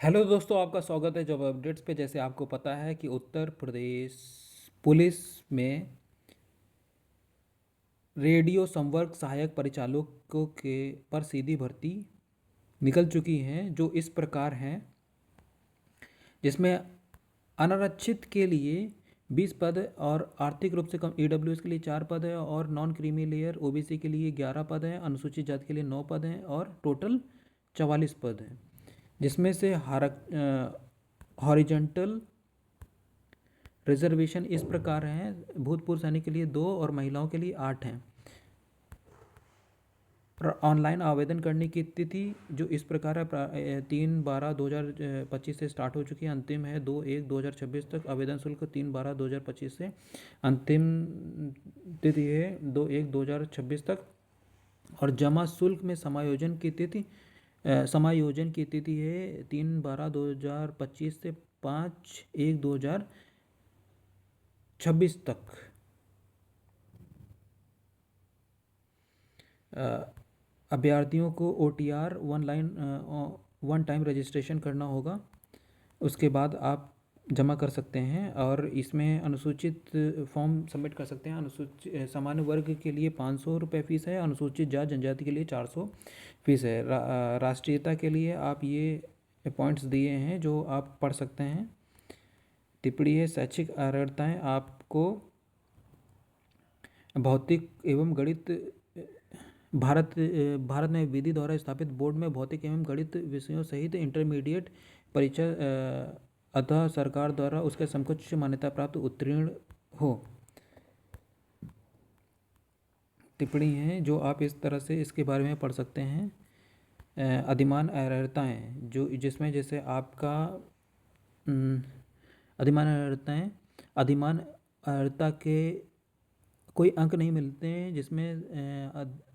Hello दोस्तों, आपका स्वागत है जॉब अपडेट्स पे। जैसे आपको पता है कि उत्तर प्रदेश पुलिस में रेडियो संपर्क सहायक परिचालकों के पर सीधी भर्ती निकल चुकी हैं, जो इस प्रकार हैं, जिसमें अनारक्षित के लिए 20 पद और आर्थिक रूप से कम ईडब्ल्यूएस के लिए 4 पद है, और नॉन क्रीमी लेयर ओबीसी के लिए 11 पद हैं, अनुसूचित जाति के लिए 9 पद हैं, और टोटल 44 पद हैं। जिसमें से हॉरिजॉन्टल रिजर्वेशन इस प्रकार हैं: भूतपूर्व सैनिक के लिए 2 और महिलाओं के लिए 8 हैं। ऑनलाइन आवेदन करने की तिथि जो इस प्रकार है: 3/12/2025 से स्टार्ट हो चुकी है, अंतिम है 2/1/2026 तक। आवेदन शुल्क 3/12/2025 से अंतिम तिथि है 2/1/2026 तक। और जमा शुल्क में समायोजन की तिथि है 3/12/2025 से 5/1/2026 तक। अभ्यर्थियों को OTR वन टाइम रजिस्ट्रेशन करना होगा, उसके बाद आप जमा कर सकते हैं। और इसमें अनुसूचित फॉर्म सबमिट कर सकते हैं। अनुसूचित सामान्य वर्ग के लिए 500 रुपये फ़ीस है, अनुसूचित जाति जनजाति के लिए 400 फीस है। राष्ट्रीयता के लिए आप ये पॉइंट्स दिए हैं जो आप पढ़ सकते हैं। टिप्पणी है: शैक्षिक अर्हताएँ आपको भौतिक एवं गणित भारत में विधि द्वारा स्थापित बोर्ड में भौतिक एवं गणित विषयों सहित इंटरमीडिएट परीक्षा अतः सरकार द्वारा उसके समकक्ष मान्यता प्राप्त उत्तीर्ण हो। टिप्पणी है जो आप इस तरह से इसके बारे में पढ़ सकते हैं। अधिमान अर्हताएँ जो जिसमें जैसे आपका अधिमान अर्हताएँ अधिमान अर्हता के कोई अंक नहीं मिलते हैं, जिसमें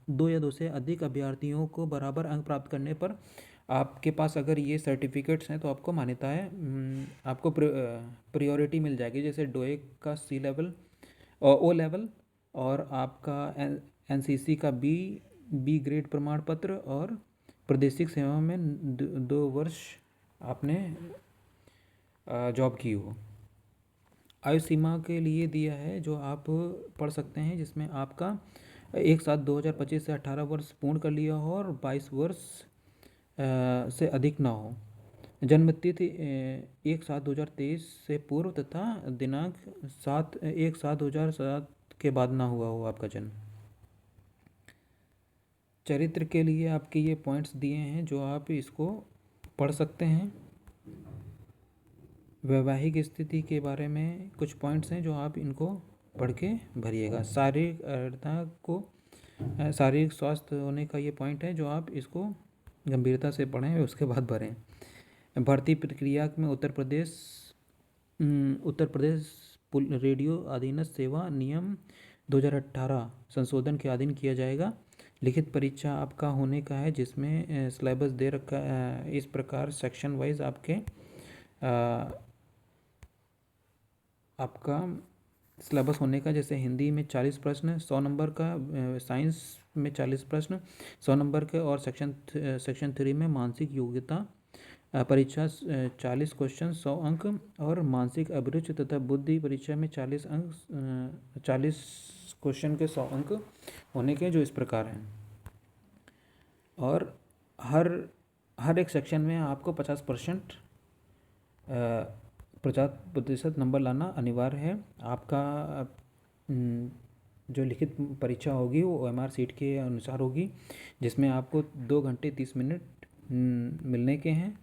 2 या 2 से अधिक अभ्यर्थियों को बराबर अंक प्राप्त करने पर आपके पास अगर ये सर्टिफिकेट्स हैं तो आपको मान्यता है, आपको प्रायोरिटी मिल जाएगी। जैसे डोए का C लेवल और O लेवल, और आपका NCC का बी ग्रेड प्रमाण पत्र, और प्रादेशिक सेवा में 2 वर्ष आपने जॉब की हो। आयु सीमा के लिए दिया है जो आप पढ़ सकते हैं, जिसमें आपका 1/7/2025 से 18 वर्ष पूर्ण कर लिया हो और 22 वर्ष से अधिक ना हो। जन्म तिथि 1/7/2023 से पूर्व तथा दिनांक 1/7/2007 के बाद ना हुआ हो आपका जन्म। चरित्र के लिए आपके ये पॉइंट्स दिए हैं जो आप इसको पढ़ सकते हैं। वैवाहिक स्थिति के बारे में कुछ पॉइंट्स हैं जो आप इनको पढ़ के भरिएगा। शारीरिक अर्हता को शारीरिक स्वास्थ्य होने का ये पॉइंट है जो आप इसको गंभीरता से पढ़ें, उसके बाद भरें। भर्ती प्रक्रिया में उत्तर प्रदेश रेडियो अधीनस्थ सेवा नियम 2018 संशोधन के अधीन किया जाएगा। लिखित परीक्षा आपका होने का है, जिसमें सिलेबस दे रखा इस प्रकार सेक्शन वाइज आपका सिलेबस होने का। जैसे हिंदी में 40 प्रश्न 100 नंबर का, साइंस में 40 प्रश्न 100 नंबर के, और सेक्शन 3 में मानसिक योग्यता परीक्षा 40 क्वेश्चन 100 अंक, और मानसिक अभिरुचि तथा बुद्धि परीक्षा में 40 अंक 40 क्वेश्चन के 100 अंक होने के, जो इस प्रकार हैं। और हर एक सेक्शन में आपको 50% नंबर लाना अनिवार्य है। आपका जो लिखित परीक्षा होगी वो OMR सीट के अनुसार होगी, जिसमें आपको 2 घंटे 30 मिनट मिलने के हैं।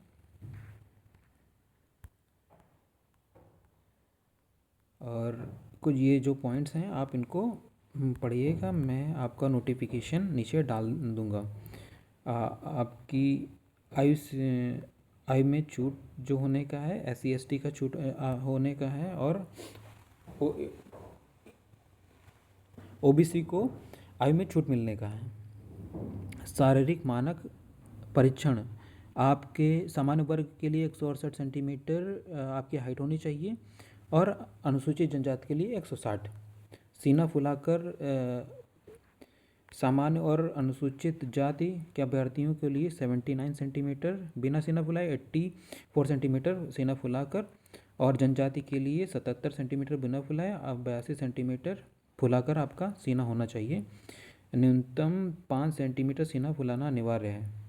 और कुछ ये जो पॉइंट्स हैं आप इनको पढ़िएगा, मैं आपका नोटिफिकेशन नीचे डाल दूँगा। आपकी आयु में छूट जो होने का है, SC ST का छूट होने का है, और OBC को आयु में छूट मिलने का है। शारीरिक मानक परीक्षण आपके सामान्य वर्ग के लिए 168 सेंटीमीटर आपकी हाइट होनी चाहिए, और अनुसूचित जनजाति के लिए 160। सीना फुलाकर सामान्य और अनुसूचित जाति के अभ्यर्थियों के लिए 79 सेंटीमीटर बिना सीना फुलाए, 84 सेंटीमीटर सीना फुलाकर, और जनजाति के लिए 77 सेंटीमीटर बिना फुलाए, 82 सेंटीमीटर फुलाकर आपका सीना होना चाहिए। न्यूनतम 5 सेंटीमीटर सीना फुलाना अनिवार्य है।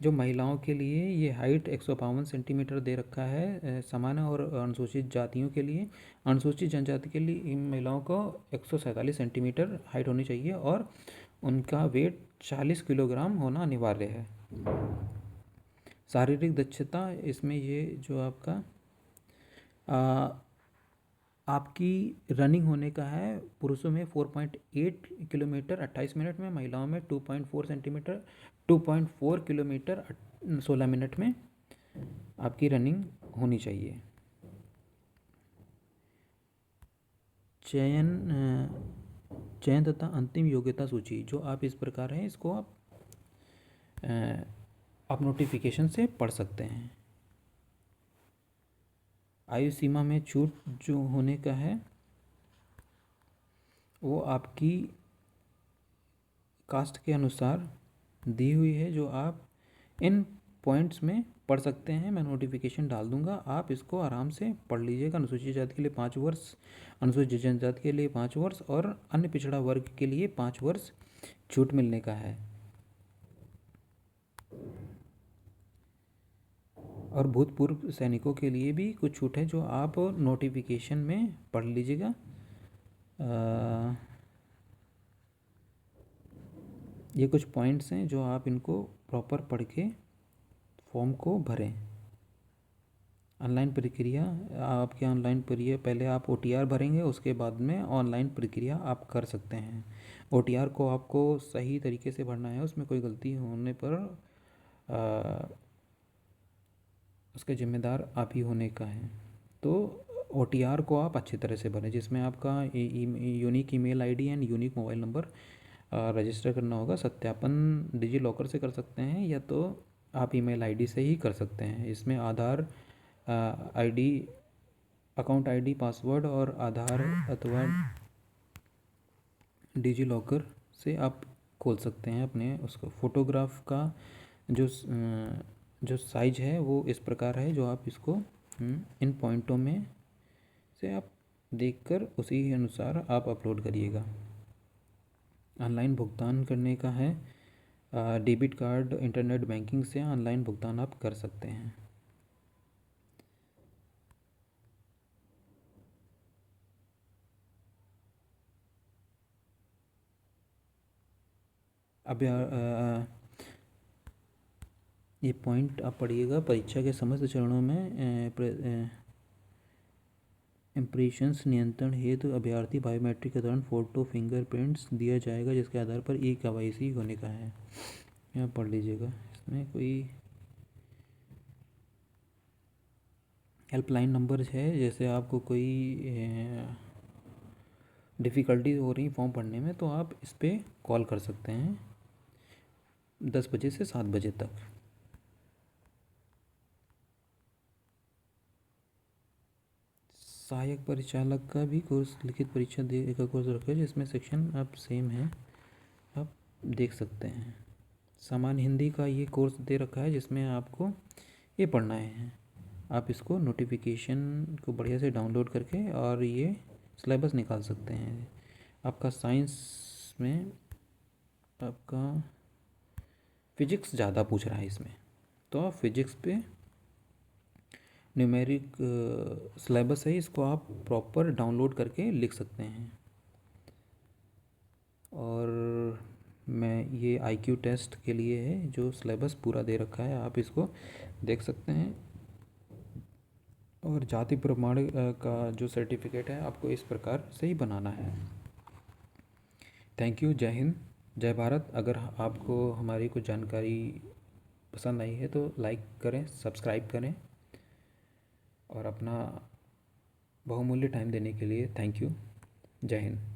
जो महिलाओं के लिए ये हाइट 152 सेंटीमीटर दे रखा है सामान्य और अनुसूचित जातियों के लिए। अनुसूचित जनजाति के लिए इन महिलाओं को 147 सेंटीमीटर हाइट होनी चाहिए और उनका वेट 40 किलोग्राम होना अनिवार्य है। शारीरिक दक्षता इसमें ये जो आपका आपकी रनिंग होने का है। पुरुषों में 4.8 किलोमीटर 28 मिनट में, महिलाओं में 2.4 किलोमीटर 16 मिनट में आपकी रनिंग होनी चाहिए। चयन तथा अंतिम योग्यता सूची जो आप इस प्रकार है, इसको आप नोटिफिकेशन से पढ़ सकते हैं। आयु सीमा में छूट जो होने का है वो आपकी कास्ट के अनुसार दी हुई है, जो आप इन पॉइंट्स में पढ़ सकते हैं। मैं नोटिफिकेशन डाल दूंगा, आप इसको आराम से पढ़ लीजिएगा। अनुसूचित जाति के लिए 5 वर्ष, अनुसूचित जनजाति के लिए 5 वर्ष और अन्य पिछड़ा वर्ग के लिए 5 वर्ष छूट मिलने का है। और भूतपूर्व सैनिकों के लिए भी कुछ छूट है जो आप नोटिफिकेशन में पढ़ लीजिएगा। ये कुछ पॉइंट्स हैं जो आप इनको प्रॉपर पढ़ के फॉर्म को भरें। ऑनलाइन प्रक्रिया, आपकी ऑनलाइन प्रक्रिया पहले आप OTR भरेंगे, उसके बाद में ऑनलाइन प्रक्रिया आप कर सकते हैं। OTR को आपको सही तरीके से भरना है, उसमें कोई गलती होने पर उसके जिम्मेदार आप ही होने का है। तो OTR को आप अच्छी तरह से भरें, जिसमें आपका unique email ID and unique mobile number register करना होगा। सत्यापन डिजी लॉकर से कर सकते हैं या तो आप ईमेल आईडी से ही कर सकते हैं। इसमें आधार आईडी, अकाउंट आईडी, पासवर्ड और आधार अथवा डिजी लॉकर से आप खोल सकते हैं अपने उसको। फोटोग्राफ का जो साइज है वो इस प्रकार है, जो आप इसको इन पॉइंटों में से आप देखकर उसी अनुसार आप अपलोड करिएगा। ऑनलाइन भुगतान करने का है, डेबिट कार्ड, इंटरनेट बैंकिंग से ऑनलाइन भुगतान आप कर सकते हैं। अब ये पॉइंट आप पढ़िएगा। परीक्षा के समस्त चरणों में इम्प्रेशंस नियंत्रण हेतु अभ्यर्थी बायोमेट्रिक के दौरान फ़ोटो फिंगरप्रिंट्स दिया जाएगा, जिसके आधार पर KYC होने का है। यहाँ पढ़ लीजिएगा। इसमें कोई हेल्पलाइन नंबर है, जैसे आपको कोई डिफ़िकल्टी हो रही फॉर्म भरने में तो आप इस पर कॉल कर सकते हैं 10 बजे से 7 बजे तक। सहायक परिचालक का भी कोर्स, लिखित परीक्षा दे का कोर्स रखा है, जिसमें सेक्शन आप सेम है, आप देख सकते हैं। सामान्य हिंदी का ये कोर्स दे रखा है, जिसमें आपको ये पढ़ना है। आप इसको नोटिफिकेशन को बढ़िया से डाउनलोड करके और ये सिलेबस निकाल सकते हैं। आपका साइंस में आपका फिजिक्स ज़्यादा पूछ रहा है इसमें, तो आप फिजिक्स पे न्यूमेरिक सिलेबस है, इसको आप प्रॉपर डाउनलोड करके लिख सकते हैं। और मैं ये IQ टेस्ट के लिए है जो सिलेबस पूरा दे रखा है, आप इसको देख सकते हैं। और जाति प्रमाण का जो सर्टिफिकेट है आपको इस प्रकार से ही बनाना है। Thank you. जय हिंद, जय भारत। अगर आपको हमारी कुछ जानकारी पसंद आई है तो लाइक करें, सब्सक्राइब करें और अपना बहुमूल्य टाइम देने के लिए थैंक यू। जय हिंद।